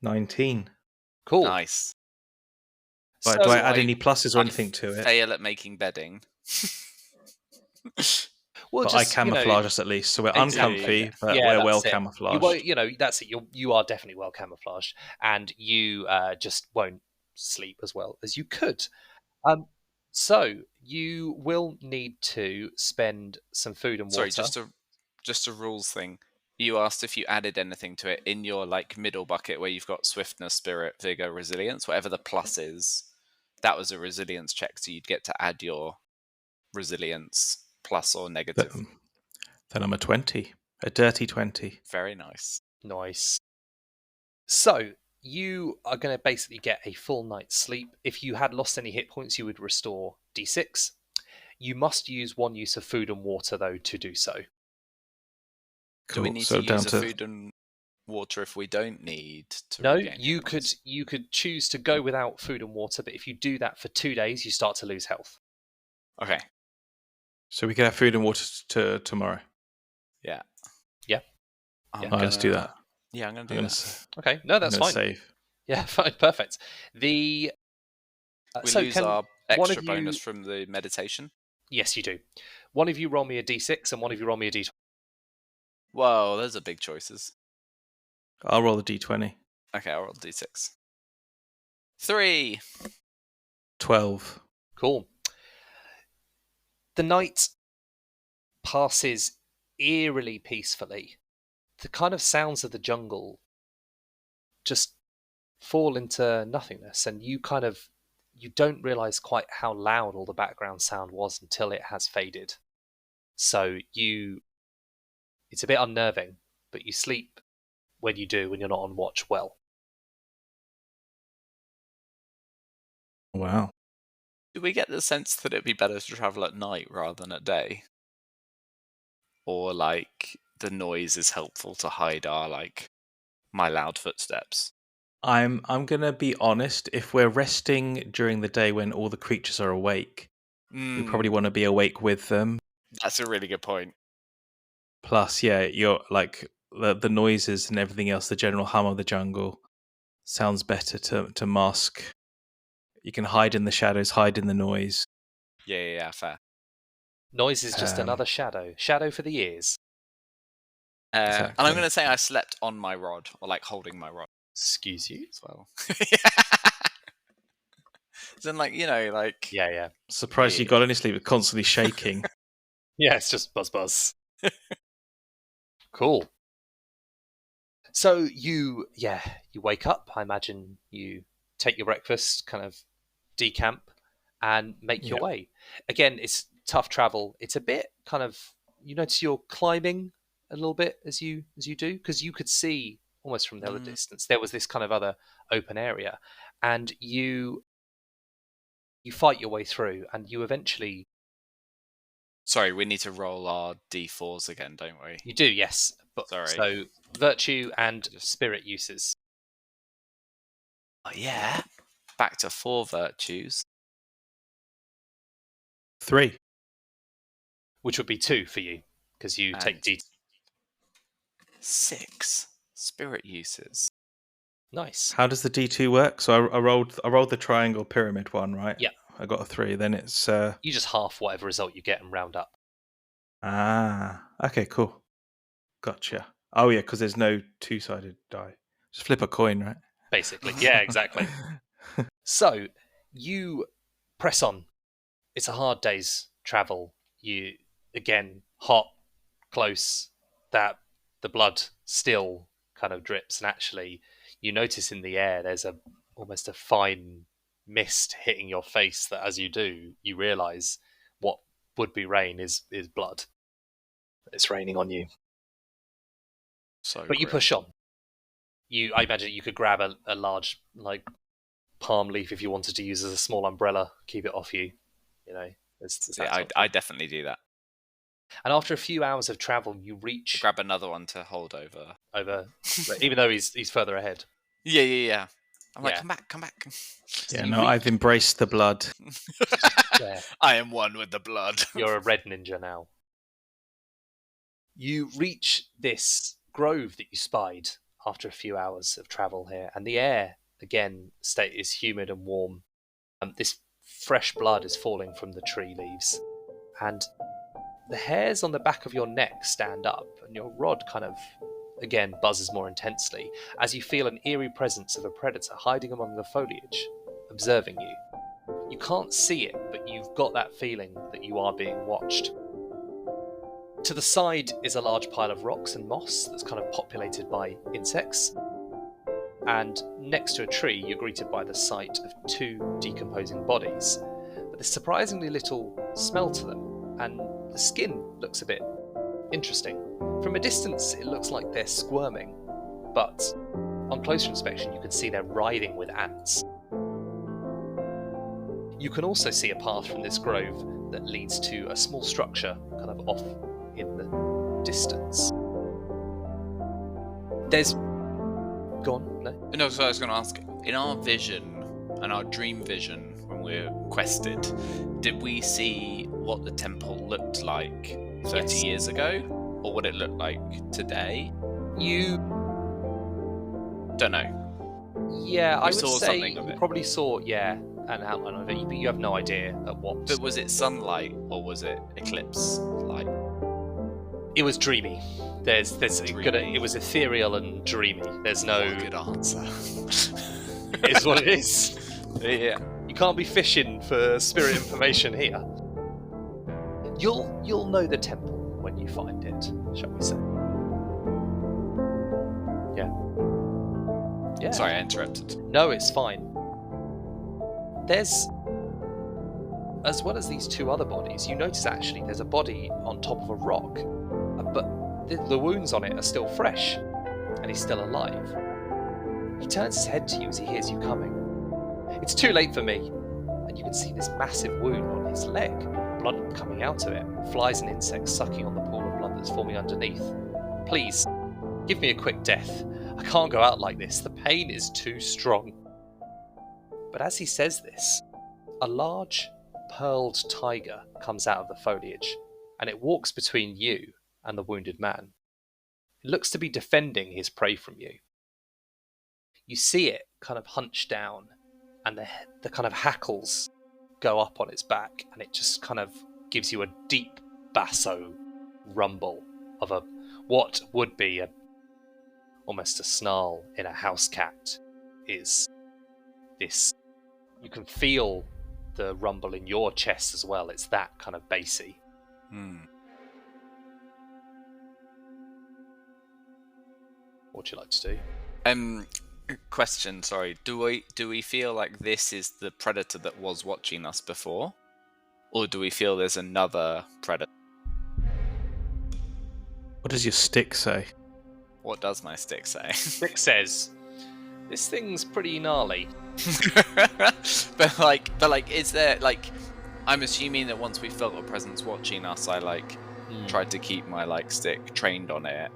19. Cool. Nice. Right, do I add I- any pluses or I anything to it? Fail at making bedding. Well, But just, I camouflage us at least, so we're Exactly. uncomfy, but Yeah, we're well that's it. camouflaged. That's it. You are definitely well camouflaged, and you just won't sleep as well as you could. So you will need to spend some food and Sorry, water. just a rules thing. You asked if you added anything to it in your like middle bucket where you've got swiftness, spirit, vigor, resilience, whatever the plus is. That was a resilience check, so you'd get to add your resilience plus or negative. Then I'm a 20. A dirty 20. Very nice. Nice. So you are going to basically get a full night's sleep. If you had lost any hit points, you would restore D6. You must use one use of food and water, though, to do so. Do we need to use a food and water if we don't need to? No, regain you hit points? you could choose to go without food and water, but if you do that for 2 days, you start to lose health. Okay. So we can have food and water tomorrow. Yeah. Yeah. Let's do that. Yeah, I'm going to do that. Okay, no, that's fine. Save. Yeah, fine, perfect. The we so lose can our one extra of you- bonus from the meditation. Yes, you do. One of you roll me a d6 and one of you roll me a d20. Whoa, those are big choices. I'll roll the d20. Okay, I'll roll d6. 3. 12. Cool. The night passes eerily peacefully. The kind of sounds of the jungle just fall into nothingness, and you don't realize quite how loud all the background sound was until it has faded. So it's a bit unnerving, but you sleep when you're not on watch well. Wow. Do we get the sense that it'd be better to travel at night rather than at day? Or like the noise is helpful to hide our my loud footsteps? I'm gonna be honest. If we're resting during the day when all the creatures are awake, we probably want to be awake with them. That's a really good point. Plus, yeah, you're like the noises and everything else, the general hum of the jungle sounds better to mask. You can hide in the shadows, hide in the noise. Yeah, fair. Noise is just another shadow. Shadow for the ears. Exactly. And I'm going to say I slept on my rod, or like holding my rod Excuse you? as well. Then Yeah. Surprised you got any sleep. It's constantly shaking. Yeah, it's just buzz. Cool. So you wake up. I imagine you take your breakfast, kind of decamp, and make your way. Again, it's tough travel. It's a bit kind of, you notice you're climbing a little bit as you do, because you could see almost from the other distance there was this kind of other open area, and you fight your way through, and you eventually. Sorry, we need to roll our d4s again, don't we? You do, yes. But Sorry. So virtue and spirit uses. Oh yeah. Back to 4 virtues. 3. Which would be 2 for you, because you take D. 6 spirit uses. Nice. How does the D2 work? So I rolled the triangle pyramid one, right? Yeah. I got a 3. Then it's You just half whatever result you get and round up. Okay, cool. Gotcha. Oh yeah, because there's no 2-sided die. Just flip a coin, right? Basically. Yeah, exactly. So you press on. It's a hard day's travel. You, again, hot, close, that the blood still kind of drips, and actually you notice in the air there's almost a fine mist hitting your face that as you do, you realise what would be rain is blood. It's raining on you. But you push on. I imagine you could grab a large palm leaf if you wanted to use as a small umbrella, keep it off you. I definitely do that. And after a few hours of travel, you reach. Grab another one to hold over, even though he's further ahead. Yeah. I'm like, come back. Yeah, no, I've embraced the blood. Yeah. I am one with the blood. You're a red ninja now. You reach this grove that you spied after a few hours of travel here, and the air again is humid and warm. This fresh blood is falling from the tree leaves, and the hairs on the back of your neck stand up, and your rod kind of again buzzes more intensely as you feel an eerie presence of a predator hiding among the foliage observing you. You can't see it, but you've got that feeling that you are being watched. To the side is a large pile of rocks and moss that's kind of populated by insects. And next to a tree, you're greeted by the sight of 2 decomposing bodies. But there's surprisingly little smell to them, and the skin looks a bit interesting. From a distance, it looks like they're squirming, but on closer inspection, you can see they're writhing with ants. You can also see a path from this grove that leads to a small structure kind of off in the distance. There's... Go on, no? No, so I was going to ask, in our vision and our dream vision when we were quested, did we see what the temple looked like 30 years ago? Or what it looked like today? You... Don't know. Yeah, I would saw say something of you it. probably saw, an outline of it, but you have no idea at what... But was it sunlight or was it eclipse light? It was dreamy. There's Dreamy. it was ethereal and dreamy. There's no... What a good answer. It's what it is. Yeah. You can't be fishing for spirit information here. You'll know the temple when you find it, shall we say. Yeah. Sorry, I interrupted. No, it's fine. There's... As well as these 2 other bodies, you notice actually there's a body on top of a rock, but the wounds on it are still fresh, and he's still alive. He turns his head to you as he hears you coming. It's too late for me, and you can see this massive wound on his leg, blood coming out of it, flies and insects sucking on the pool of blood that's forming underneath. Please, give me a quick death. I can't go out like this. The pain is too strong. But as he says this, a large, pearled tiger comes out of the foliage, and it walks between you and the wounded man. It looks to be defending his prey from you. You see it kind of hunched down, and the kind of hackles go up on its back, and it just kind of gives you a deep basso rumble of what would be almost a snarl in a house cat. Is this... You can feel the rumble in your chest as well. It's that kind of bassy. What would you like to do? Question, sorry. Do we feel like this is the predator that was watching us before? Or do we feel there's another predator? What does your stick say? What does my stick say? Rick says, this thing's pretty gnarly. but like, is there, like, I'm assuming that once we felt a presence watching us, I tried to keep my stick trained on it.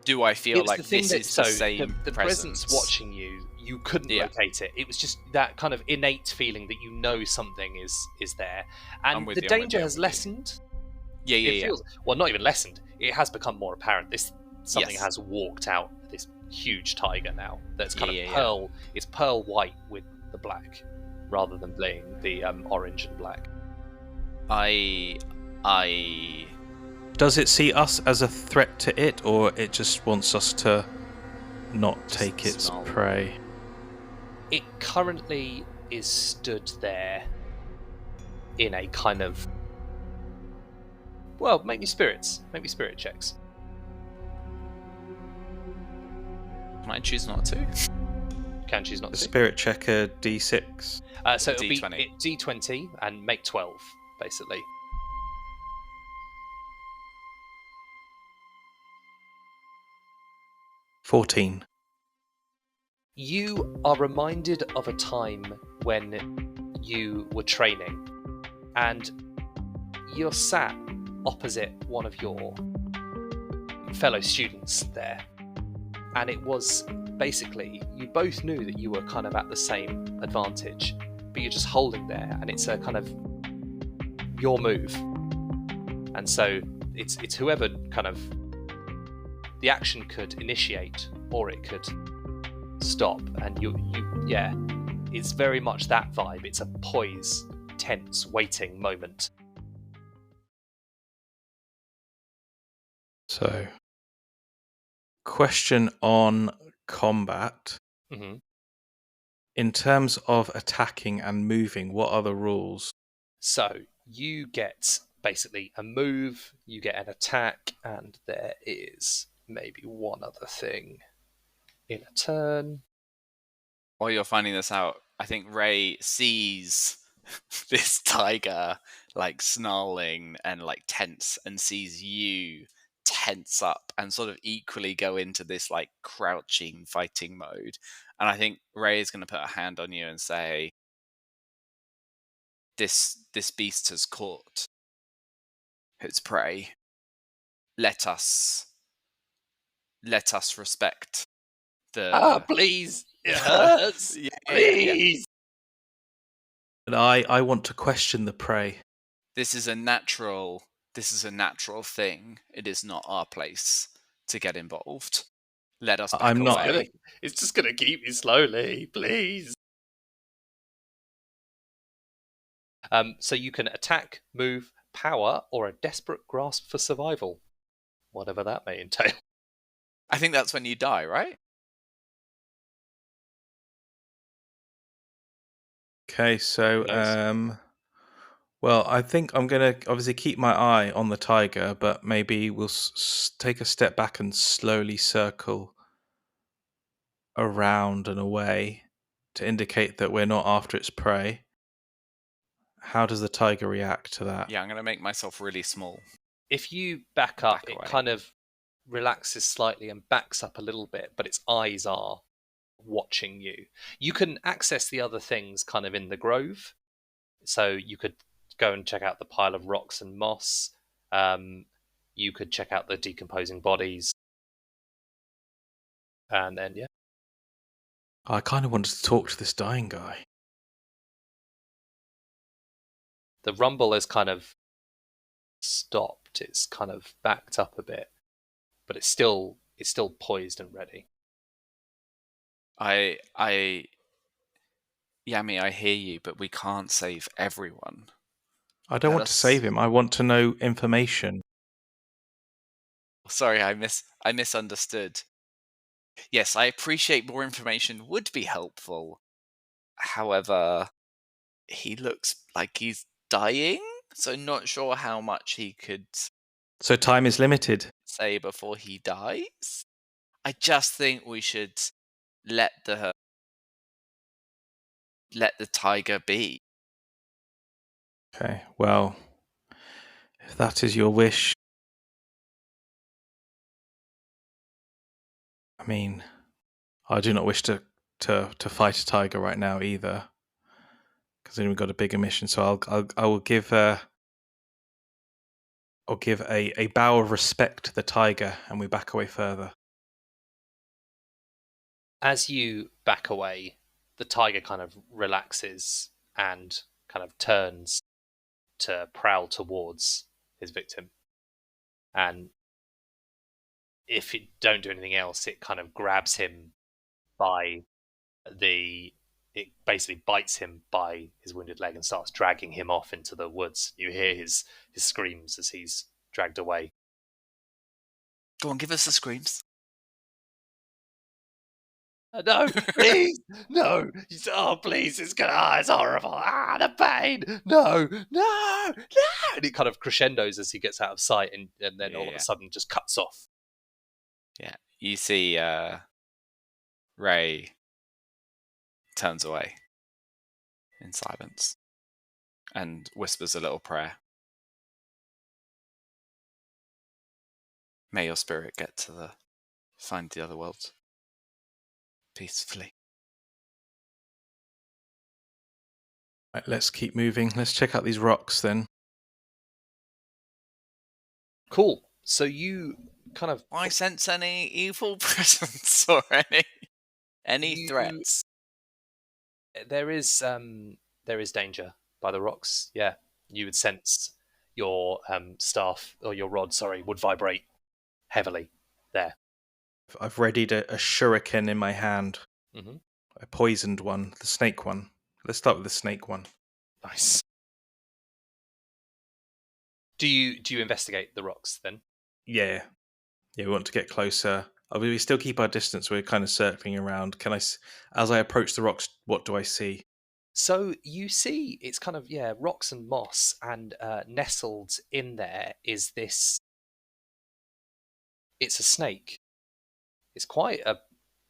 Do I feel like this is the same the presence watching you? You couldn't locate it. It was just that kind of innate feeling that you know something is there, and the danger has lessened. Yeah. Feels, well, not even lessened. It has become more apparent. Something has walked out. This huge tiger now. That's kind of pearl. Yeah. It's pearl white with the black, rather than being the orange and black. Does it see us as a threat to it, or it just wants us to not take its prey? It currently is stood there in a kind of... Well, make me spirit checks. Can I choose not to? Can choose not The to. spirit checker D6. So it'll D20. be D20 and make 12, basically. $14. You are reminded of a time when you were training, and you're sat opposite one of your fellow students there. And it was basically, you both knew that you were kind of at the same advantage, but you're just holding there, and it's a kind of your move. And so it's whoever kind of... The action could initiate, or it could stop, and you it's very much that vibe. It's a poise, tense, waiting moment. So, question on combat. Mm-hmm. In terms of attacking and moving, what are the rules? So you get basically a move, you get an attack, and there is maybe one other thing in a turn. While you're finding this out, I think Ray sees this tiger like snarling and like tense, and sees you tense up and sort of equally go into this like crouching fighting mode. And I think Ray is going to put a hand on you and say, this beast has caught its prey. Let us respect the Please! It hurts! yeah. Please! And I want to question the prey. This is a natural thing. It is not our place to get involved. Let us back I'm not- away. It's just gonna keep me slowly, please. So you can attack, move, power, or a desperate grasp for survival. Whatever that may entail. I think that's when you die, right? Okay, so Nice. well, I think I'm gonna obviously keep my eye on the tiger, but maybe we'll take a step back and slowly circle around and away to indicate that we're not after its prey. How does the tiger react to that? Yeah, I'm going to make myself really small. If you back up, Back it away. kind of relaxes slightly and backs up a little bit, but its eyes are watching you. You can access the other things kind of in the grove. So you could go and check out the pile of rocks and moss. You could check out the decomposing bodies. And then, yeah. I kind of wanted to talk to this dying guy. The rumble has kind of stopped. It's kind of backed up a bit, but it's still poised and ready. Yami, I hear you, but we can't save everyone. I don't want to save him. I want to know information. Sorry, I misunderstood. Yes, I appreciate more information would be helpful. However, he looks like he's dying, so not sure how much he could So time is limited. say before he dies. I just think we should let the tiger be. Okay, well, if that is your wish, I mean, I do not wish to fight a tiger right now either, because then we've got a bigger mission. So I will give a bow of respect to the tiger, and we back away further. As you back away, the tiger kind of relaxes and kind of turns to prowl towards his victim. And if you don't do anything else, it kind of grabs him by it basically bites him by his wounded leg and starts dragging him off into the woods. You hear his screams as he's dragged away. Go on, give us the screams. No, please, no! Oh, please! It's horrible! The pain! No, no, no! And it kind of crescendos as he gets out of sight, and then all of a sudden just cuts off. Yeah, you see, Ray turns away in silence and whispers a little prayer. May your spirit get to find the other world peacefully. Right, let's keep moving. Let's check out these rocks then. Cool. So you kind of... I sense any evil presence or any threats. There is danger by the rocks. Yeah, you would sense your staff or your rod, sorry, would vibrate heavily there. I've readied a shuriken in my hand. Mm-hmm. A poisoned one, the snake one. Let's start with the snake one. Nice. Do you investigate the rocks then? Yeah, we want to get closer We still keep our distance. We're kind of circling around. As I approach the rocks, what do I see? So you see, it's kind of rocks and moss, and nestled in there is this. It's a snake. It's quite a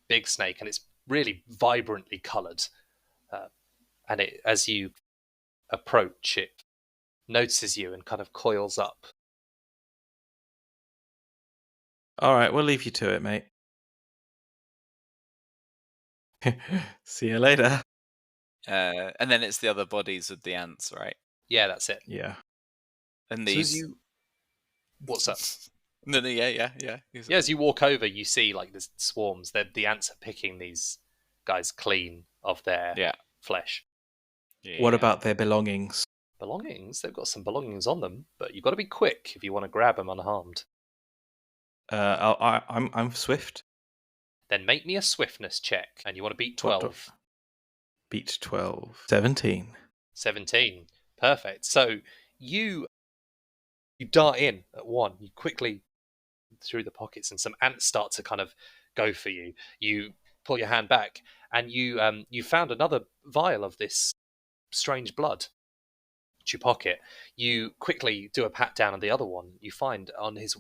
big snake, and it's really vibrantly coloured. And as you approach, it notices you and kind of coils up. All right, we'll leave you to it, mate. See you later. And then it's the other bodies of the ants, right? Yeah, that's it. Yeah. And So these. What's up? No, yeah. Yeah, as you walk over, you see like the swarms. The ants are picking these guys clean of their flesh. What about their belongings? Belongings? They've got some belongings on them, but you've got to be quick if you want to grab them unharmed. I'm swift. Then make me a swiftness check, and you want to beat 12. Beat 12. 17. 17. Perfect. So you dart in at 1. You quickly through the pockets, and some ants start to kind of go for you. You pull your hand back, and you found another vial of this strange blood. It's your pocket. You quickly do a pat down on the other one. You find on his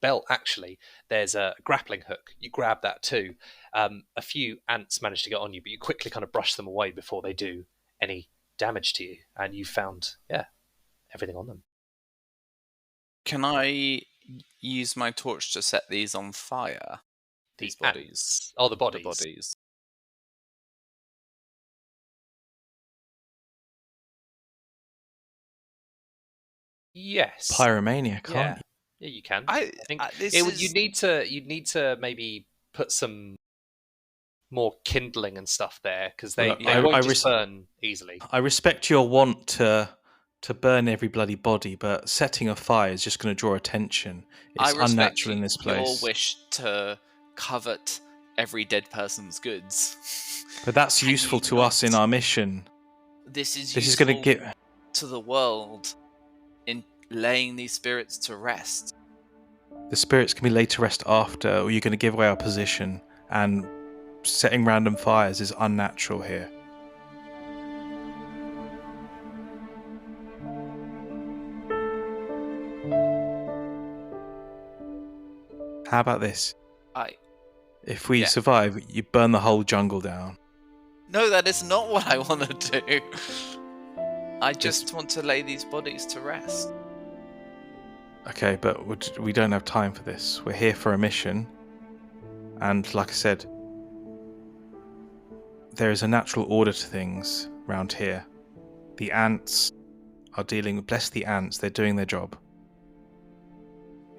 belt, actually, there's a grappling hook. You grab that too. A few ants manage to get on you, but you quickly kind of brush them away before they do any damage to you. And you found, everything on them. Can I use my torch to set these on fire? These bodies. Ants. Oh, the bodies. The bodies. Yes. Pyromania, can't you? Yeah, you can. I think you'd need to maybe put some more kindling and stuff there, because they won't just burn easily. I respect your want to burn every bloody body, but setting a fire is just going to draw attention. It's unnatural in this place. Your wish to covet every dead person's goods. But that's useful to us in our mission. This is going to give to the world in laying these spirits to rest. The spirits can be laid to rest after, or you're going to give away our position, and setting random fires is unnatural here. How about this? If we survive, you burn the whole jungle down. No, that is not what I want to do. I just want to lay these bodies to rest. Okay, but we don't have time for this. We're here for a mission. And like I said, there is a natural order to things around here. The ants are bless the ants, they're doing their job.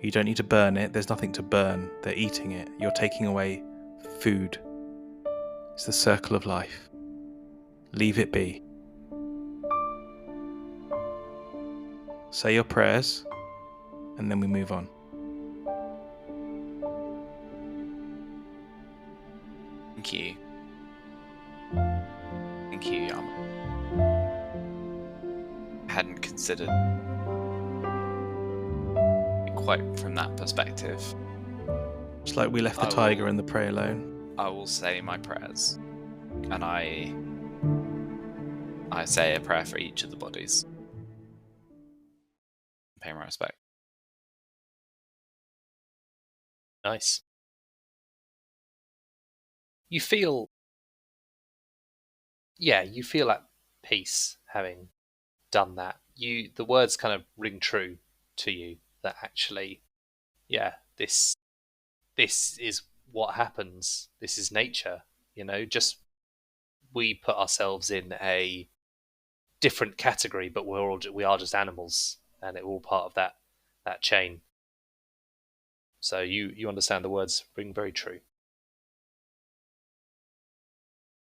You don't need to burn it, there's nothing to burn. They're eating it. You're taking away food. It's the circle of life. Leave it be. Say your prayers, and then we move on. Thank you. Thank you. I hadn't considered it quite from that perspective. It's like we left the tiger and the prey alone. I will say my prayers, and I say a prayer for each of the bodies. Pay my respect. Nice. You feel at peace having done that. The words kind of ring true to you that actually, this is what happens. This is nature, just we put ourselves in a different category, but we are just animals, and it's all part of that chain. So you understand the words ring very true.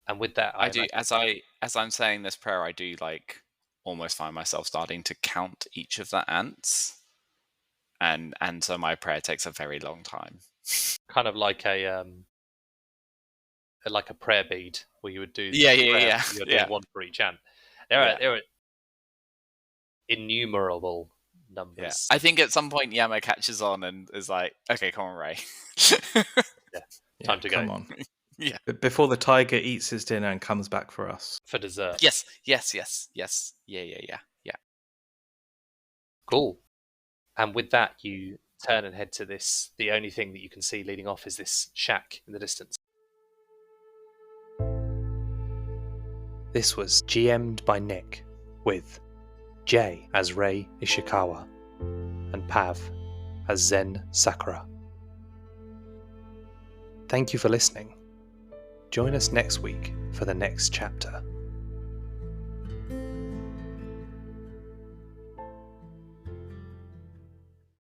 And with that, I do. As I'm saying this prayer, I do almost find myself starting to count each of the ants, and so my prayer takes a very long time. Kind of like a prayer bead where you would do. Yeah. You're doing one for each ant. There are innumerable numbers. Yeah. I think at some point Yama catches on and is like, "Okay, come on, Ray." Time to go. Come on. Yeah. But before the tiger eats his dinner and comes back for us. For dessert. Yes. Yeah. Cool. And with that, you turn and head to this. The only thing that you can see leading off is this shack in the distance. This was GM'd by Nick, with Jay as Rei Ishikawa and Pav as Zen Sakura. Thank you for listening. Join us next week for the next chapter.